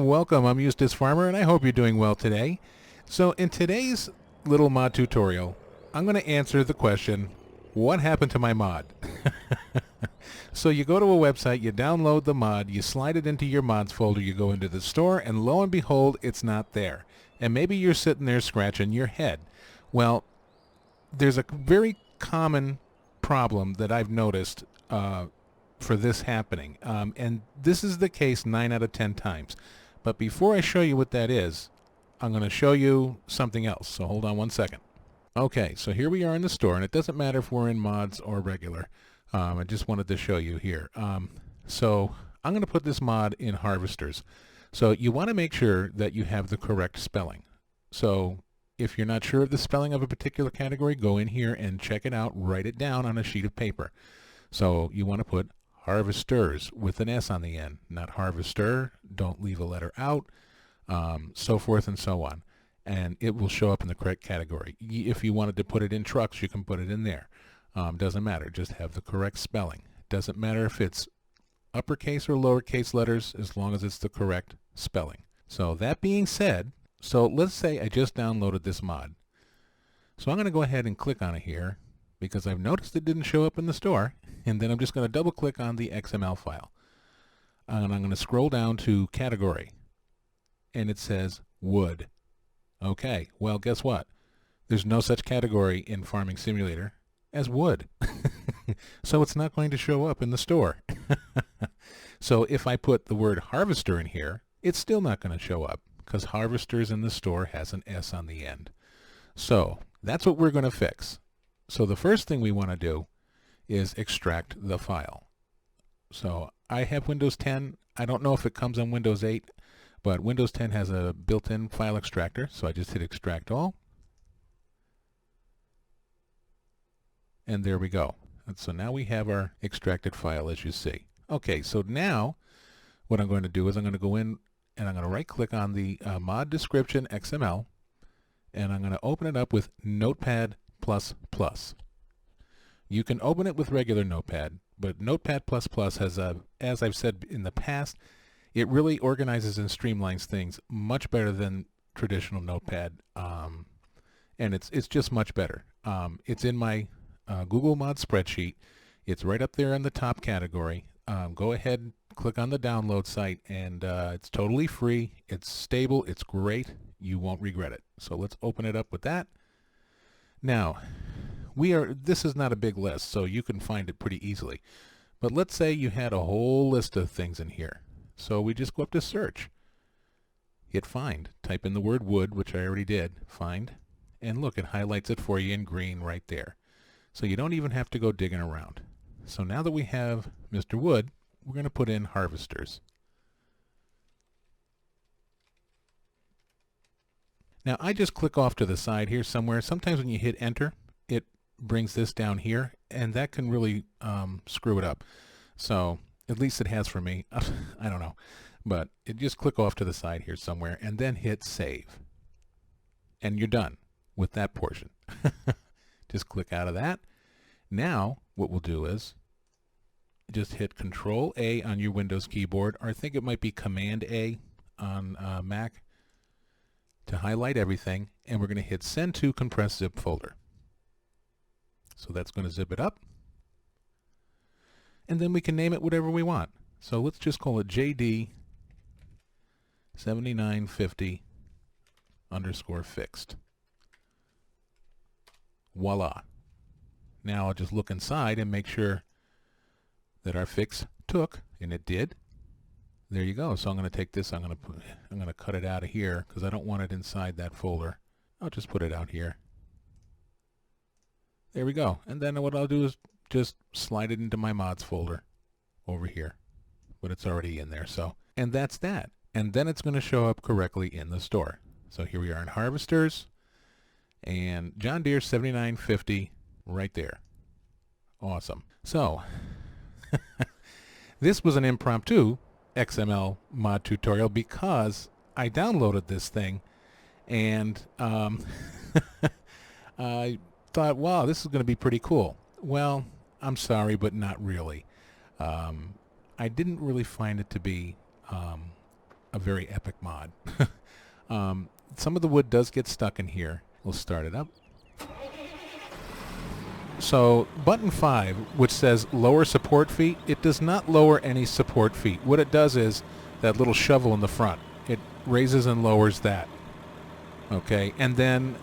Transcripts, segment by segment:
and welcome. I'm Eustace Pharmer, and I hope you're doing well today. So in today's little mod tutorial, I'm going to answer the question, what happened to my mod? So you go to a website, you download the mod, you slide it into your mods folder, you go into the store, and lo and behold, it's not there. And maybe you're sitting there scratching your head. Well, there's a very common problem that I've noticed for this happening. And this is the case 9 out of 10 times. But before I show you what that is, I'm going to show you something else. So hold on one second. Okay, so here we are in the store, and it doesn't matter if we're in mods or regular. I just wanted to show you here. So I'm going to put this mod in harvesters. So you want to make sure that you have the correct spelling. So if you're not sure of the spelling of a particular category, go in here and check it out, write it down on a sheet of paper. So you want to put harvesters with an S on the end, not harvester. Don't leave a letter out, so forth and so on. And it will show up in the correct category. If you wanted to put it in trucks, you can put it in there. Doesn't matter, just have the correct spelling. Doesn't matter if it's uppercase or lowercase letters, as long as it's the correct spelling. So that being said, so let's say I just downloaded this mod. So I'm going to go ahead and click on it here because I've noticed it didn't show up in the store, and then I'm just going to double click on the XML file. And I'm going to scroll down to category, and it says wood. Okay, well guess what? There's no such category in Farming Simulator as wood. So it's not going to show up in the store. So if I put the word harvester in here, it's still not going to show up because harvesters in the store has an S on the end. So that's what we're going to fix. So the first thing we want to do is extract the file. So I have Windows 10. I don't know if it comes on Windows 8, but Windows 10 has a built-in file extractor. So I just hit extract all. And there we go. And so now we have our extracted file, as you see. Okay, so now what I'm going to do is I'm going to go in and I'm going to right click on the mod description XML, and I'm going to open it up with Notepad++. You can open it with regular Notepad, but Notepad++ has a, as I've said in the past, it really organizes and streamlines things much better than traditional Notepad, and it's just much better. It's in my Google Mod spreadsheet. It's right up there in the top category. Go ahead, click on the download site, and it's totally free. It's stable. It's great. You won't regret it. So let's open it up with that. Now, this is not a big list, so you can find it pretty easily. But let's say you had a whole list of things in here. So we just go up to search. Hit find. Type in the word wood, which I already did. Find. And look, it highlights it for you in green right there. So you don't even have to go digging around. So now that we have Mr. Wood, we're going to put in harvesters. Now I just click off to the side here somewhere. Sometimes when you hit enter, it brings this down here, and that can really screw it up. So at least it has for me. I don't know. But it just click off to the side here somewhere and then hit save. And you're done with that portion. Just click out of that. Now what we'll do is just hit Control A on your Windows keyboard, or I think it might be Command A on Mac, to highlight everything, and we're going to hit Send to Compressed Zip Folder. So that's going to zip it up, and then we can name it whatever we want. So let's just call it JD 7950 underscore fixed. Voila. Now I'll just look inside and make sure that our fix took, and it did. There you go. So I'm going to take this, I'm going to cut it out of here because I don't want it inside that folder. I'll just put it out here. There we go. And then what I'll do is just slide it into my mods folder over here, but it's already in there. So, and that's that. And then it's going to show up correctly in the store. So here we are in harvesters, and John Deere 7950 right there. Awesome. So this was an impromptu XML mod tutorial because I downloaded this thing and I thought, wow, this is going to be pretty cool. Well, I'm sorry, but not really. I didn't really find it to be a very epic mod. Some of the wood does get stuck in here. We'll start it up. So button 5, which says lower support feet, it does not lower any support feet. What it does is that little shovel in the front. It raises and lowers that. Okay, and then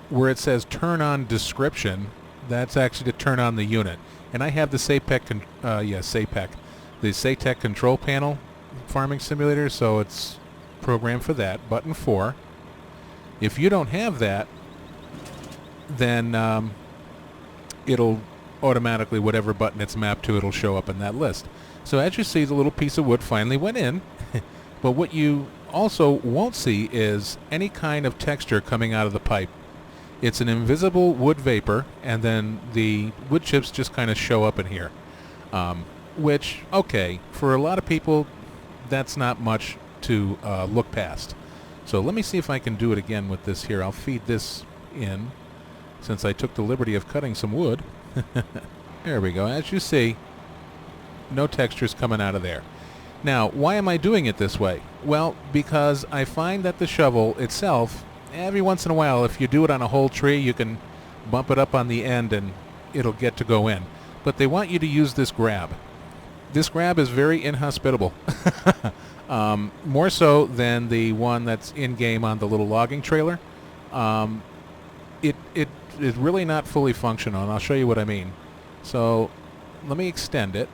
where it says turn on description, that's actually to turn on the unit. And I have the SAPEC, the SATEC control panel farming simulator, so it's programmed for that. Button 4. If you don't have that, then it'll automatically, whatever button it's mapped to, it'll show up in that list. So as you see, the little piece of wood finally went in. But what you also won't see is any kind of texture coming out of the pipe. It's an invisible wood vapor, and then the wood chips just kind of show up in here. Which, okay, for a lot of people, that's not much to look past. So let me see if I can do it again with this here. I'll feed this in, since I took the liberty of cutting some wood. There we go. As you see, no textures coming out of there. Now, why am I doing it this way? Well, because I find that the shovel itself, every once in a while, if you do it on a whole tree, you can bump it up on the end and it'll get to go in. But they want you to use this grab. This grab is very inhospitable. More so than the one that's in-game on the little logging trailer. It is really not fully functional, and I'll show you what I mean. So let me extend it.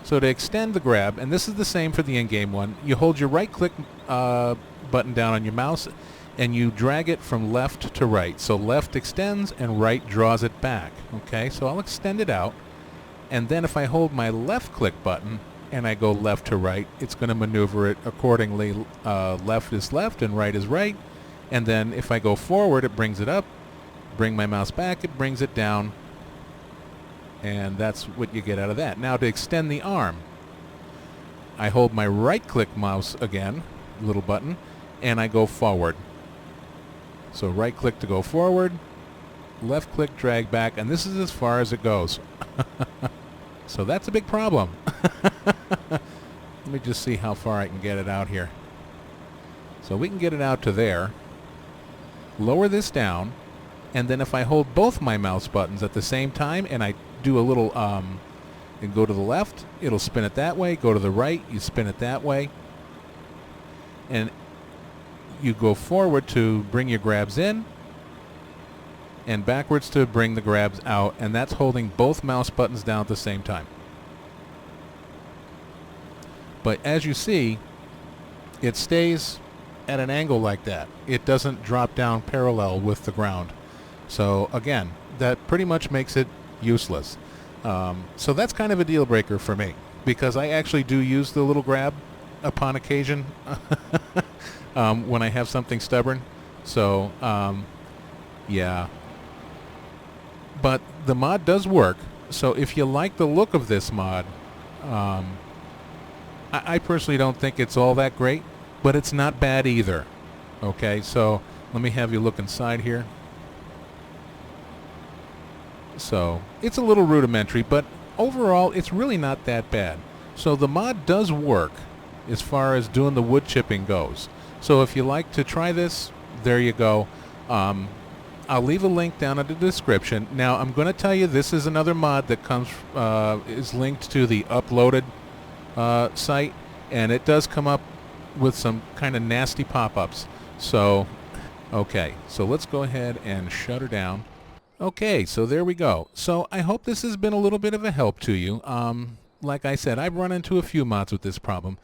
So to extend the grab, and this is the same for the in-game one, you hold your right-click button down on your mouse, and you drag it from left to right. So left extends, and right draws it back. Okay, so I'll extend it out, and then if I hold my left-click button, and I go left to right, it's going to maneuver it accordingly. Left is left, and right is right. And then if I go forward, it brings it up. Bring my mouse back, it brings it down. And that's what you get out of that. Now to extend the arm, I hold my right-click mouse again, little button, and I go forward. So right-click to go forward, left-click, drag back, and this is as far as it goes. So that's a big problem. Let me just see how far I can get it out here. So we can get it out to there. Lower this down, and then if I hold both my mouse buttons at the same time and I do a little and go to the left, it'll spin it that way. Go to the right, you spin it that way. And you go forward to bring your grabs in, and backwards to bring the grabs out, and that's holding both mouse buttons down at the same time. But as you see, it stays at an angle like that. It doesn't drop down parallel with the ground. So again, that pretty much makes it useless. So that's kind of a deal breaker for me, because I actually do use the little grab upon occasion when I have something stubborn. So yeah. But the mod does work, so if you like the look of this mod, I personally don't think it's all that great, but it's not bad either. Okay, so let me have you look inside here. So it's a little rudimentary, but overall it's really not that bad. So the mod does work as far as doing the wood chipping goes. So if you like to try this, there you go. I'll leave a link down in the description. Now I'm going to tell you, this is another mod that comes is linked to the uploaded site, and it does come up with some kind of nasty pop-ups. So okay, so let's go ahead and shut her down. Okay, so there we go. So I hope this has been a little bit of a help to you. Like I said, I've run into a few mods with this problem,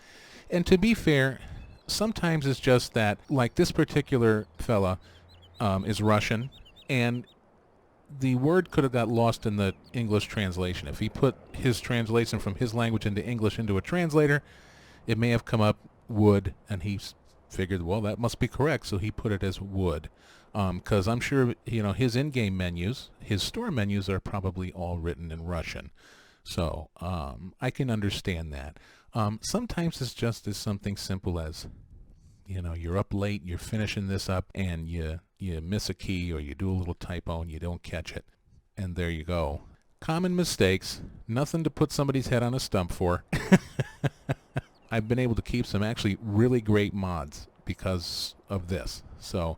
and to be fair, sometimes it's just that, like this particular fella is Russian, and the word could have got lost in the English translation. If he put his translation from his language into English into a translator, it may have come up wood, and he figured, well, that must be correct, so he put it as wood. Because I'm sure, his in-game menus, his store menus are probably all written in Russian. So I can understand that. Sometimes it's just as something simple as, you're up late, you're finishing this up, and you miss a key, or you do a little typo and you don't catch it. And there you go. Common mistakes. Nothing to put somebody's head on a stump for. I've been able to keep some actually really great mods because of this. So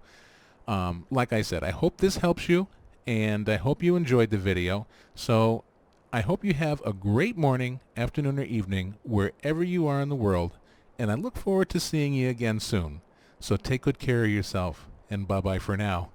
like I said, I hope this helps you, and I hope you enjoyed the video. So I hope you have a great morning, afternoon, or evening wherever you are in the world, and I look forward to seeing you again soon. So take good care of yourself, and bye-bye for now.